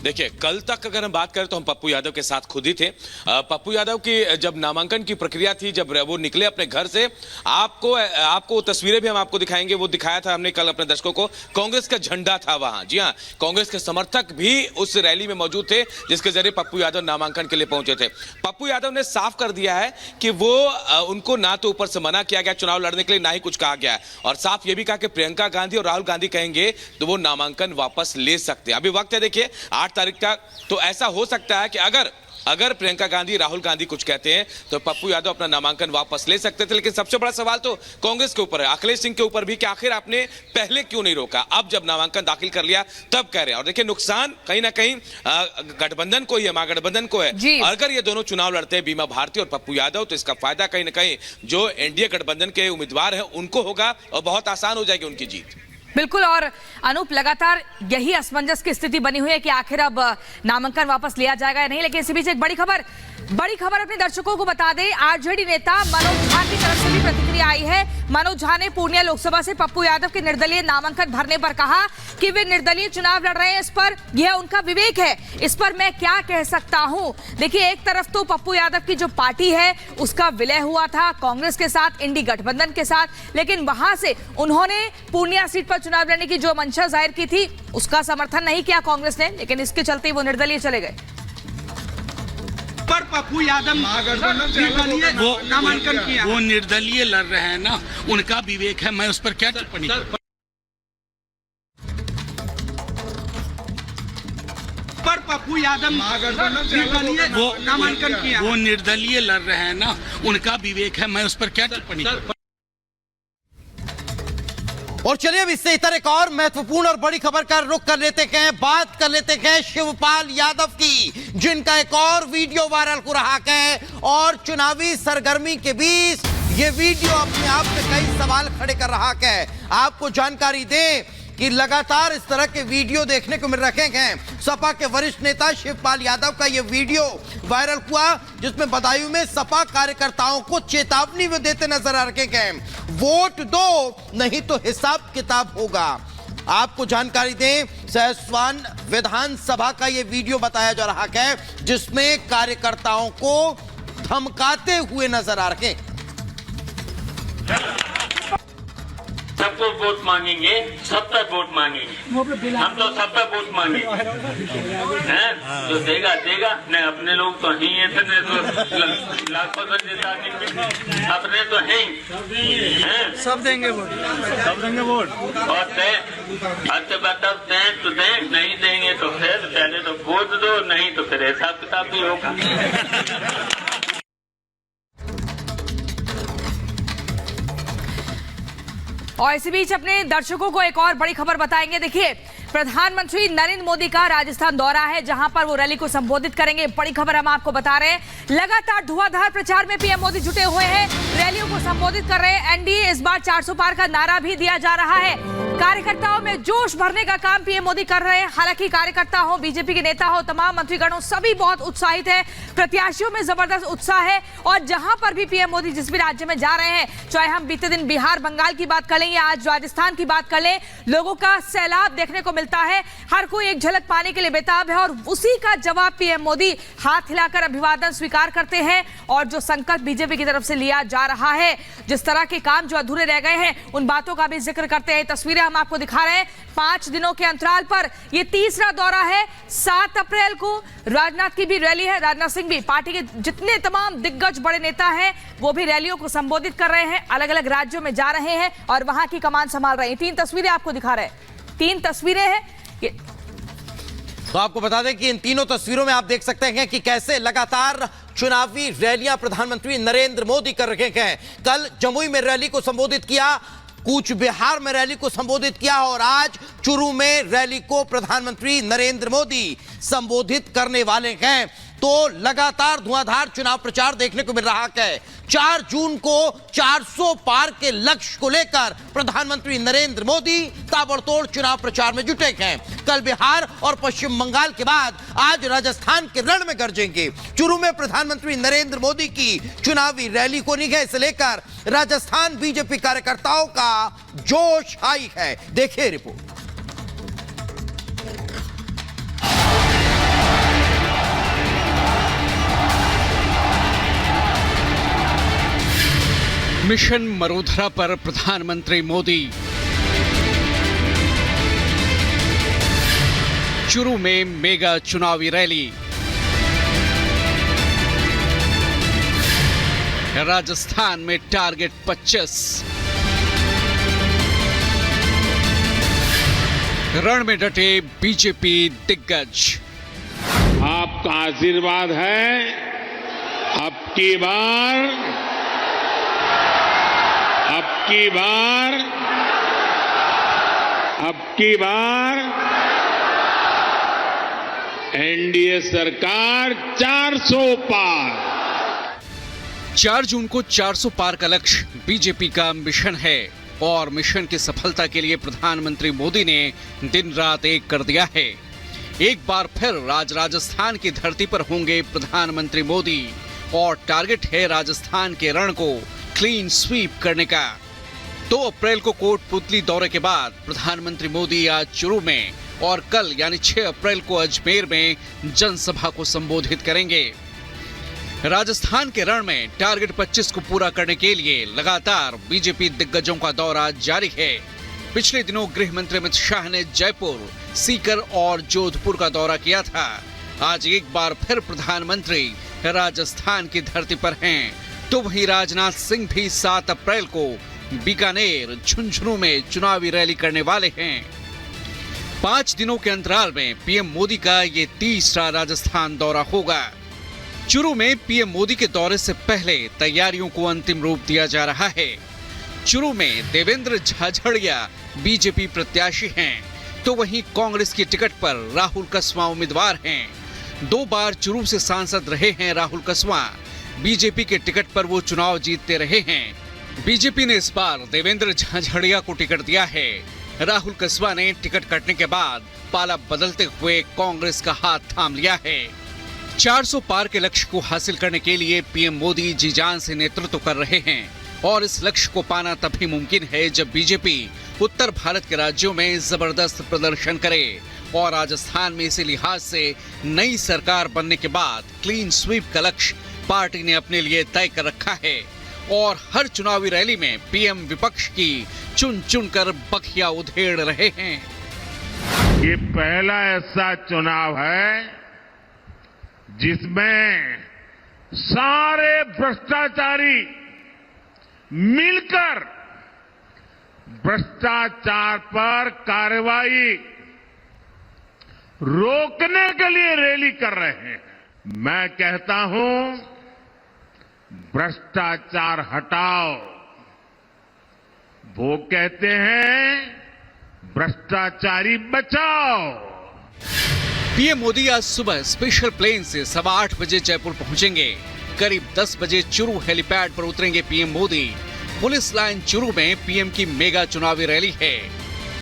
देखिए, कल तक अगर हम बात करें तो हम पप्पू यादव के साथ खुद ही थे। पप्पू यादव की जब नामांकन की प्रक्रिया थी, जब वो निकले अपने घर से, आपको तस्वीरें भी हम आपको दिखाएंगे। वो दिखाया था हमने कल अपने दर्शकों को, कांग्रेस का झंडा था वहां। जी हां, कांग्रेस के समर्थक भी उस रैली में मौजूद थे जिसके जरिए पप्पू यादव नामांकन के लिए पहुंचे थे। पप्पू यादव ने साफ कर दिया है कि वो उनको ना तो ऊपर से मना किया गया चुनाव लड़ने के लिए, ना ही कुछ कहा गया है, और साफ ये भी कहा कि प्रियंका गांधी और राहुल गांधी कहेंगे तो वो नामांकन वापस ले सकते हैं। अभी वक्त है, देखिए 8 तारीख का, तो ऐसा हो सकता है कि अगर प्रियंका गांधी राहुल गांधी कुछ कहते हैं तो पप्पू यादव अपना नामांकन वापस ले सकते थे। लेकिन सबसे बड़ा सवाल तो कांग्रेस के ऊपर है, अखिलेश सिंह के ऊपर भी, कि आखिर आपने पहले क्यों नहीं रोका, अब जब नामांकन दाखिल कर लिया तब कह रहे हैं। और देखिए, नुकसान कहीं ना कहीं गठबंधन को ही है, महागठबंधन को है। अगर ये दोनों चुनाव लड़ते हैं, बीमा भारती और पप्पू यादव, तो इसका फायदा कहीं ना कहीं जो एनडीए गठबंधन के उम्मीदवार हैं उनको होगा और बहुत आसान हो जाएगी उनकी जीत। बिल्कुल। और अनूप, लगातार यही असमंजस की स्थिति बनी हुई है कि आखिर अब नामांकन वापस लिया जाएगा या नहीं। लेकिन इसी बीच एक बड़ी खबर अपने दर्शकों को बता दें। आरजेडी नेता मनोज झा की तरफ से भी प्रतिक्रिया आई है। मनोज झा ने पूर्णिया लोकसभा से पप्पू यादव के निर्दलीय नामांकन भरने पर कहा कि वे निर्दलीय चुनाव लड़ रहे हैं, इस पर यह उनका विवेक है, इस पर मैं क्या कह सकता हूं। देखिए, एक तरफ तो पप्पू यादव की जो पार्टी है उसका विलय हुआ था कांग्रेस के साथ, इंडी गठबंधन के साथ, लेकिन वहां से उन्होंने पूर्णिया सीट पर चुनाव लड़ने की जो मंशा जाहिर की थी उसका समर्थन नहीं किया कांग्रेस ने, लेकिन इसके चलते वो निर्दलीय चले गए। पर पप्पू यादव वो नामांकन किया, वो निर्दलीय लड़ रहे हैं ना, उनका विवेक है, मैं उस पर क्या टिप्पणी करूं। पर पप्पू यादव वो नामांकन किया, वो निर्दलीय लड़ रहे हैं ना, उनका विवेक है, मैं उस पर क्या टिप्पणी करूं। और चलिए अब इससे इतर एक और महत्वपूर्ण और बड़ी खबर का रुख कर लेते हैं, बात कर लेते हैं शिवपाल यादव की, जिनका एक और वीडियो वायरल हो रहा है। और चुनावी सरगर्मी के बीच ये वीडियो अपने आप में कई सवाल खड़े कर रहा है। आपको जानकारी दें कि लगातार इस तरह के वीडियो देखने को मिल रहे हैं। सपा के वरिष्ठ नेता शिवपाल यादव का यह वीडियो वायरल हुआ, जिसमें बदायूं में सपा कार्यकर्ताओं को चेतावनी भी देते नजर आ रहे हैं, वोट दो नहीं तो हिसाब किताब होगा। आपको जानकारी दें, सहसवान विधानसभा का यह वीडियो बताया जा रहा है, जिसमें कार्यकर्ताओं को धमकाते हुए नजर आ रहे हैं। सबको वोट मांगेंगे, सब तक वोट मांगेंगे, हम तो सब तक वोट मांगेंगे, हैं? जो देगा देगा, नहीं अपने लोग तो ही इतने तो लाखों से देता नहीं, अपने तो हैं, सब देंगे वोट, सब देंगे वोट। और अच्छा मतलब दें तो दें, नहीं देंगे तो फिर पहले तो वोट दो, नहीं तो फिर हिसाब किताब भी होगा। और इसी बीच अपने दर्शकों को एक और बड़ी खबर बताएंगे। देखिए, प्रधानमंत्री नरेंद्र मोदी का राजस्थान दौरा है, जहां पर वो रैली को संबोधित करेंगे। बड़ी खबर हम आपको बता रहे हैं, लगातार धुआंधार प्रचार में पीएम मोदी जुटे हुए हैं, रैलियों को संबोधित कर रहे हैं। एनडीए इस बार 400 पार का नारा भी दिया जा रहा है। कार्यकर्ताओं में जोश भरने का काम पीएम मोदी कर रहे हैं। हालांकि कार्यकर्ता हो, बीजेपी के नेता हो, तमाम मंत्रीगण हो, सभी बहुत उत्साहित है। प्रत्याशियों में जबरदस्त उत्साह है। और जहां पर भी पीएम मोदी जिस भी राज्य में जा रहे हैं, चाहे हम बीते दिन बिहार बंगाल की बात कर लें या आज राजस्थान की बात कर लें, लोगों का सैलाब देखने को मिलता है। हर कोई एक झलक पाने के लिए बेताब है और उसी का जवाब पीएम मोदी हाथ हिलाकर अभिवादन स्वीकार करते हैं। और जो संकल्प बीजेपी की तरफ से लिया जा रहा है, जिस तरह के काम जो अधूरे रह गए हैं, उन बातों का भी जिक्र करते हैं। तस्वीरें हम आपको दिखा रहे हैं। 5 दिनों के अंतराल पर यह तीसरा दौरा है। 7 अप्रैल को राजनाथ की भी रैली है। राजनाथ सिंह भी, पार्टी के जितने तमाम दिग्गज बड़े नेता हैं, वो भी रैलियों को संबोधित कर रहे हैं, अलग अलग राज्यों में जा रहे हैं और वहां की कमान संभाल रहे हैं। 3 तस्वीरें आपको दिखा रहे हैं, 3 तस्वीरें हैं। तो आपको बता दें कि इन तीनों तस्वीरों में आप देख सकते हैं कि कैसे लगातार चुनावी रैलियां प्रधानमंत्री नरेंद्र मोदी कर रहे हैं। कल जमुई में रैली को संबोधित किया, कूच बिहार में रैली को संबोधित किया और आज चुरू में रैली को प्रधानमंत्री नरेंद्र मोदी संबोधित करने वाले हैं। तो लगातार धुआंधार चुनाव प्रचार देखने को मिल रहा है। 4 जून को 400 पार के लक्ष्य को लेकर प्रधानमंत्री नरेंद्र मोदी ताबड़तोड़ चुनाव प्रचार में जुटे हैं। कल बिहार और पश्चिम बंगाल के बाद आज राजस्थान के रण में गरजेंगे। चुरू में प्रधानमंत्री नरेंद्र मोदी की चुनावी रैली को निगाह से लेकर राजस्थान बीजेपी कार्यकर्ताओं का जोश हाई है। देखिए रिपोर्ट। मिशन मरुधरा पर प्रधानमंत्री मोदी। चुरू में मेगा चुनावी रैली। राजस्थान में टारगेट 25। रण में डटे बीजेपी दिग्गज। आपका आशीर्वाद है, अब की बार एनडीए सरकार 400 पार। 4 जून को 400 पार का लक्ष्य बीजेपी का मिशन है और मिशन की सफलता के लिए प्रधानमंत्री मोदी ने दिन रात एक कर दिया है। एक बार फिर राजस्थान की धरती पर होंगे प्रधानमंत्री मोदी और टारगेट है राजस्थान के रण को क्लीन स्वीप करने का। 2 अप्रैल को कोटपुतली दौरे के बाद प्रधानमंत्री मोदी आज चुरू में और कल यानी 6 अप्रैल को अजमेर में जनसभा को संबोधित करेंगे। राजस्थान के रण में टारगेट 25 को पूरा करने के लिए लगातार बीजेपी दिग्गजों का दौरा जारी है। पिछले दिनों गृह मंत्री अमित शाह ने जयपुर, सीकर और जोधपुर का दौरा किया था। आज एक बार फिर प्रधानमंत्री राजस्थान की धरती पर हैं, तो वहीं राजनाथ सिंह भी 7 अप्रैल को बीकानेर, झुंझुनू में चुनावी रैली करने वाले हैं। 5 दिनों के अंतराल में पीएम मोदी का ये तीसरा राजस्थान दौरा होगा। चुरू में पीएम मोदी के दौरे से पहले तैयारियों को अंतिम रूप दिया जा रहा है। चुरू में देवेंद्र झाझड़िया बीजेपी प्रत्याशी हैं, तो वहीं कांग्रेस की टिकट पर राहुल कसवा उम्मीदवार हैं। 2 बार चुरू से सांसद रहे हैं राहुल कसवा। बीजेपी के टिकट पर वो चुनाव जीतते रहे हैं। बीजेपी ने इस बार देवेंद्र झाझड़िया को टिकट दिया है। राहुल कसवा ने टिकट कटने के बाद पाला बदलते हुए कांग्रेस का हाथ थाम लिया है। 400 पार के लक्ष्य को हासिल करने के लिए पीएम मोदी जी जान से नेतृत्व कर रहे हैं और इस लक्ष्य को पाना तभी मुमकिन है जब बीजेपी उत्तर भारत के राज्यों में जबरदस्त प्रदर्शन करे और राजस्थान में इसी लिहाज से नई सरकार बनने के बाद क्लीन स्वीप का लक्ष्य पार्टी ने अपने लिए तय कर रखा है और हर चुनावी रैली में पीएम विपक्ष की चुन चुन कर बखिया उधेड़ रहे हैं। ये पहला ऐसा चुनाव है जिसमें सारे भ्रष्टाचारी मिलकर भ्रष्टाचार पर कार्रवाई रोकने के लिए रैली कर रहे हैं। मैं कहता हूं, भ्रष्टाचार हटाओ। वो कहते हैं भ्रष्टाचारी बचाओ। पीएम मोदी आज सुबह स्पेशल प्लेन से 8:15 बजे जयपुर पहुंचेंगे। करीब 10 बजे चुरू हेलीपैड पर उतरेंगे PM Modi. Police line Churu में पीएम की मेगा चुनावी रैली है।